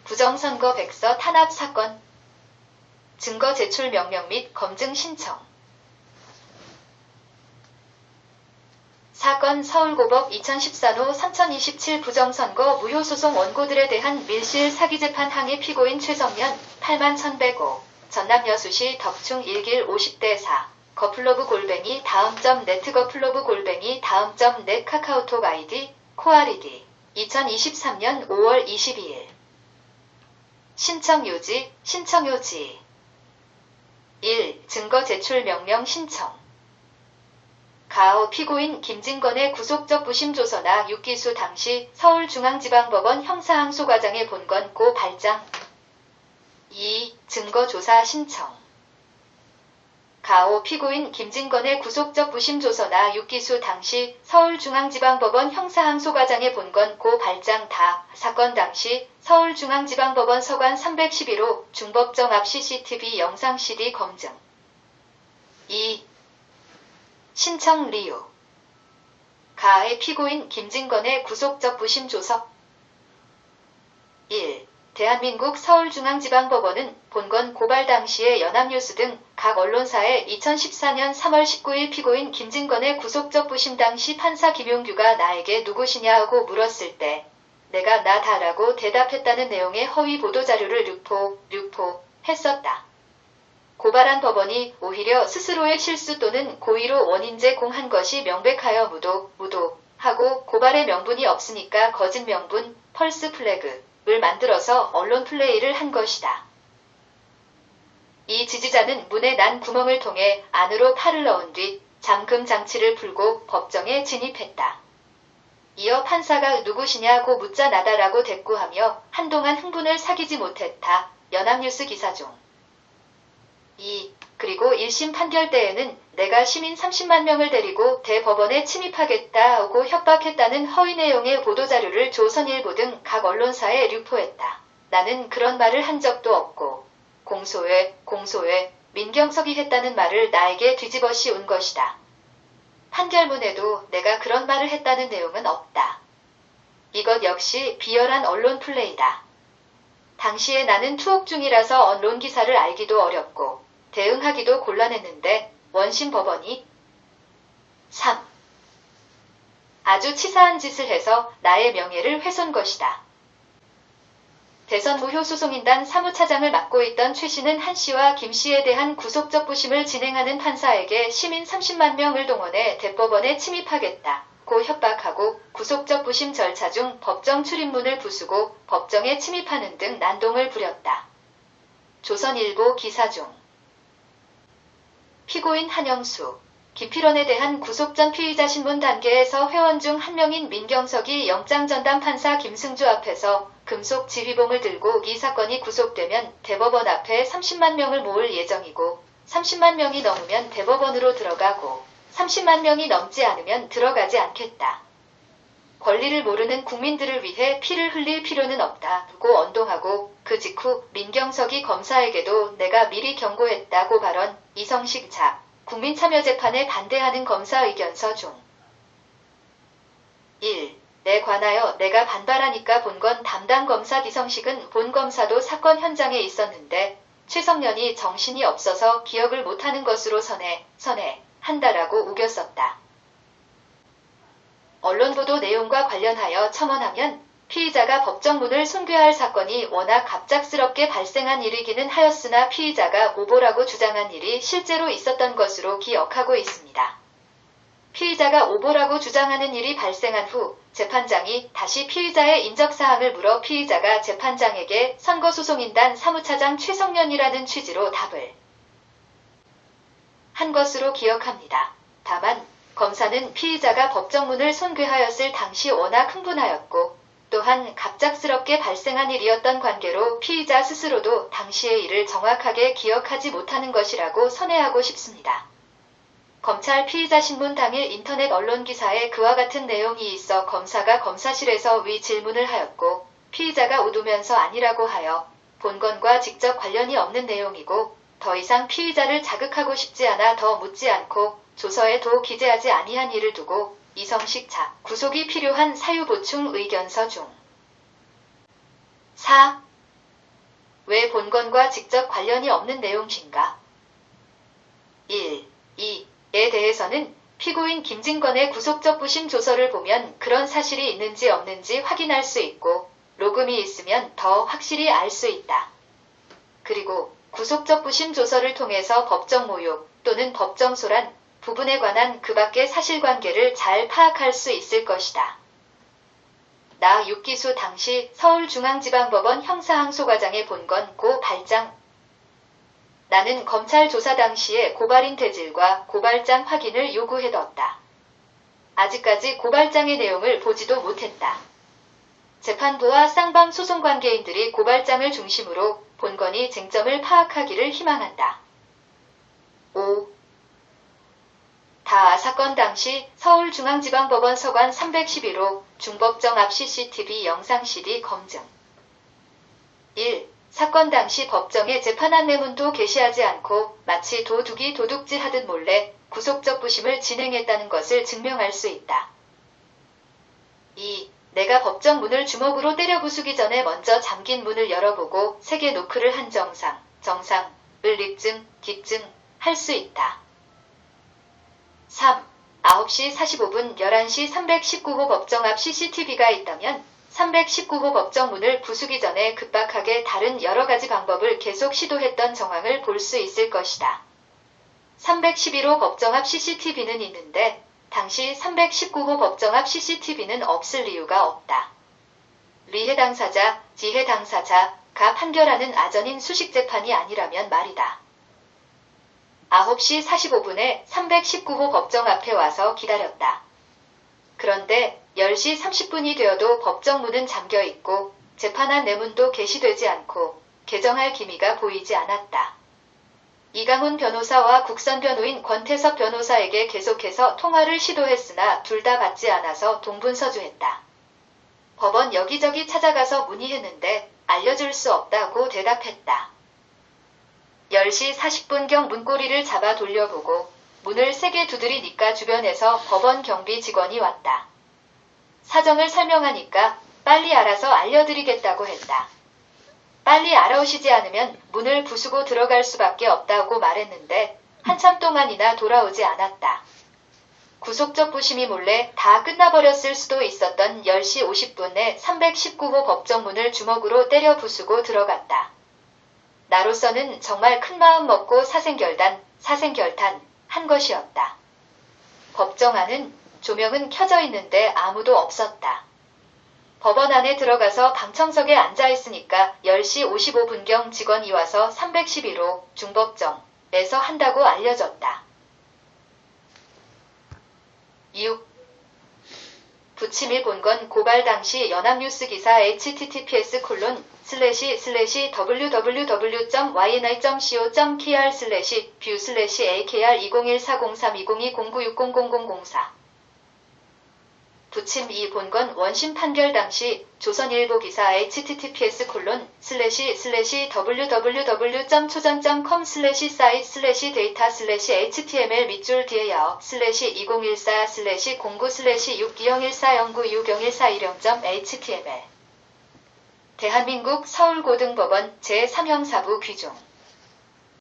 부정선거 백서 탄압 사건. 증거 제출 명령 및 검증 신청. 사건 서울고법 2014호 3027 부정선거 무효소송 원고들에 대한 밀실 사기재판 항의 피고인 최성년 81,105 전남 여수시 덕충 1길 50대 4 거플로브 골뱅이 다음.net 거플로브 골뱅이 다음.net 카카오톡 아이디 코알이디 2023년 5월 22일 신청요지 1. 증거 제출 명령 신청. 가오 피고인 김진건의 구속적 부심 조서나 육기수 당시 서울중앙지방법원 형사항소과장의 본건 고 발장. 2. 증거조사 신청. 가오 피고인 김진건의 구속적 부심 조서나 육기수 당시 서울중앙지방법원 형사항소과장의 본건 고 발장 다 사건 당시 서울중앙지방법원 서관 311호 중법정 앞 CCTV 영상 CD 검증. 2. 신청理由. 가의 피고인 김진건의 구속적 부심 조서. 1. 대한민국 서울중앙지방법원은 본건 고발 당시에 연합뉴스 등 각 언론사에 2014년 3월 19일 피고인 김진건의 구속적 부심 당시 판사 김용규가 나에게 누구시냐고 물었을 때 내가 나다라고 대답했다는 내용의 허위 보도자료를 유포했었다. 고발한 법원이 오히려 스스로의 실수 또는 고의로 원인 제공한 것이 명백하여 무도하고 고발의 명분이 없으니까 거짓 명분, 펄스 플래그를 만들어서 언론 플레이를 한 것이다. 이 지지자는 문에 난 구멍을 통해 안으로 팔을 넣은 뒤 잠금 장치를 풀고 법정에 진입했다. 이어 판사가 누구시냐고 묻자 나다라고 대꾸하며 한동안 흥분을 사귀지 못했다. 연합뉴스 기사 중. 2. 그리고 1심 판결 때에는 내가 시민 30만 명을 데리고 대법원에 침입하겠다고 협박했다는 허위 내용의 보도자료를 조선일보 등 각 언론사에 유포했다. 나는 그런 말을 한 적도 없고 공소해 민경석이 했다는 말을 나에게 뒤집어 씌운 것이다. 판결문에도 내가 그런 말을 했다는 내용은 없다. 이것 역시 비열한 언론 플레이다. 당시에 나는 투옥 중이라서 언론 기사를 알기도 어렵고 대응하기도 곤란했는데 원심 법원이 3. 아주 치사한 짓을 해서 나의 명예를 훼손 것이다. 대선 무효소송인단 사무차장을 맡고 있던 최 씨는 한 씨와 김 씨에 대한 구속적 부심을 진행하는 판사에게 시민 30만 명을 동원해 대법원에 침입하겠다고 협박하고 구속적 부심 절차 중 법정 출입문을 부수고 법정에 침입하는 등 난동을 부렸다. 조선일보 기사 중. 피고인 한영수, 김필원에 대한 구속 전 피의자 신문 단계에서 회원 중 한 명인 민경석이 영장전담 판사 김승주 앞에서 금속 지휘봉을 들고 이 사건이 구속되면 대법원 앞에 30만 명을 모을 예정이고 30만 명이 넘으면 대법원으로 들어가고 30만 명이 넘지 않으면 들어가지 않겠다. 권리를 모르는 국민들을 위해 피를 흘릴 필요는 없다고 언동하고 그 직후 민경석이 검사에게도 내가 미리 경고했다고 발언. 이성식 작. 국민참여재판에 반대하는 검사 의견서 중. 1. 내 관하여 내가 반발하니까 본건 담당 검사 이성식은 본 검사도 사건 현장에 있었는데 최성년이 정신이 없어서 기억을 못하는 것으로 한다라고 우겼었다. 언론 보도 내용과 관련하여 첨언하면 피의자가 법정문을 손괴할 사건이 워낙 갑작스럽게 발생한 일이기는 하였으나 피의자가 오보라고 주장한 일이 실제로 있었던 것으로 기억하고 있습니다. 피의자가 오보라고 주장하는 일이 발생한 후 재판장이 다시 피의자의 인적사항을 물어 피의자가 재판장에게 선거소송인단 사무차장 최성년이라는 취지로 답을 한 것으로 기억합니다. 다만 검사는 피의자가 법정문을 손괴하였을 당시 워낙 흥분하였고 또한 갑작스럽게 발생한 일이었던 관계로 피의자 스스로도 당시의 일을 정확하게 기억하지 못하는 것이라고 선회하고 싶습니다. 검찰 피의자 신문 당일 인터넷 언론 기사에 그와 같은 내용이 있어 검사가 검사실에서 위 질문을 하였고 피의자가 웃으면서 아니라고 하여 본건과 직접 관련이 없는 내용이고 더 이상 피의자를 자극하고 싶지 않아 더 묻지 않고 조서에도 기재하지 아니한 일을 두고 이성식 작. 구속이 필요한 사유 보충 의견서 중. 4. 왜 본건과 직접 관련이 없는 내용인가? 1. 2에 대해서는 피고인 김진건의 구속적 부심 조서를 보면 그런 사실이 있는지 없는지 확인할 수 있고 로금이 있으면 더 확실히 알 수 있다. 그리고 구속적 부심 조서를 통해서 법정 모욕 또는 법정 소란 부분에 관한 그 밖의 사실관계를 잘 파악할 수 있을 것이다. 나 6기수 당시 서울중앙지방법원 형사항소과장의 본건 고 발장. 나는 검찰 조사 당시에 고발인 대질과 고발장 확인을 요구해뒀다. 아직까지 고발장의 내용을 보지도 못했다. 재판부와 쌍방 소송 관계인들이 고발장을 중심으로 본건이 쟁점을 파악하기를 희망한다. 5. 다 사건 당시 서울중앙지방법원 서관 311호 중법정 앞 CCTV 영상 CD 검증. 1. 사건 당시 법정에 재판 안내문도 게시하지 않고 마치 도둑이 도둑질 하듯 몰래 구속적 부심을 진행했다는 것을 증명할 수 있다. 2. 내가 법정 문을 주먹으로 때려 부수기 전에 먼저 잠긴 문을 열어보고 세게 노크를 한 정상을 입증, 기증할 수 있다. 3. 9시 45분 11시 319호 법정 앞 CCTV가 있다면 319호 법정 문을 부수기 전에 급박하게 다른 여러 가지 방법을 계속 시도했던 정황을 볼 수 있을 것이다. 311호 법정 앞 CCTV는 있는데 당시 319호 법정 앞 CCTV는 없을 이유가 없다. 리해 당사자, 지해 당사자가 판결하는 아전인 수식재판이 아니라면 말이다. 9시 45분에 319호 법정 앞에 와서 기다렸다. 그런데 10시 30분이 되어도 법정 문은 잠겨 있고 재판안 내문도 게시되지 않고 개정할 기미가 보이지 않았다. 이강훈 변호사와 국선 변호인 권태섭 변호사에게 계속해서 통화를 시도했으나 둘 다 받지 않아서 동분서주했다. 법원 여기저기 찾아가서 문의했는데 알려줄 수 없다고 대답했다. 10시 40분경 문고리를 잡아 돌려보고 문을 세게 두드리니까 주변에서 법원 경비 직원이 왔다. 사정을 설명하니까 빨리 알아서 알려드리겠다고 했다. 빨리 알아오시지 않으면 문을 부수고 들어갈 수밖에 없다고 말했는데 한참 동안이나 돌아오지 않았다. 구속적 부심이 몰래 다 끝나버렸을 수도 있었던 10시 50분에 319호 법정문을 주먹으로 때려 부수고 들어갔다. 나로서는 정말 큰 마음 먹고 사생결단 한 것이었다. 법정 안은 조명은 켜져 있는데 아무도 없었다. 법원 안에 들어가서 방청석에 앉아있으니까 10시 55분경 직원이 와서 311호 중법정에서 한다고 알려졌다. 6. 부침일 본건 고발 당시 연합뉴스 기사 https://www.yni.co.kr/view/akr2014032021-2020-09600004 부침 2 본건 원심 판결 당시 조선일보 기사 https://www.cho전.com/site/data/html 밑줄 뒤에 여/2014/09-062014-2014-10.html 대한민국 서울고등법원 제3형사부 귀종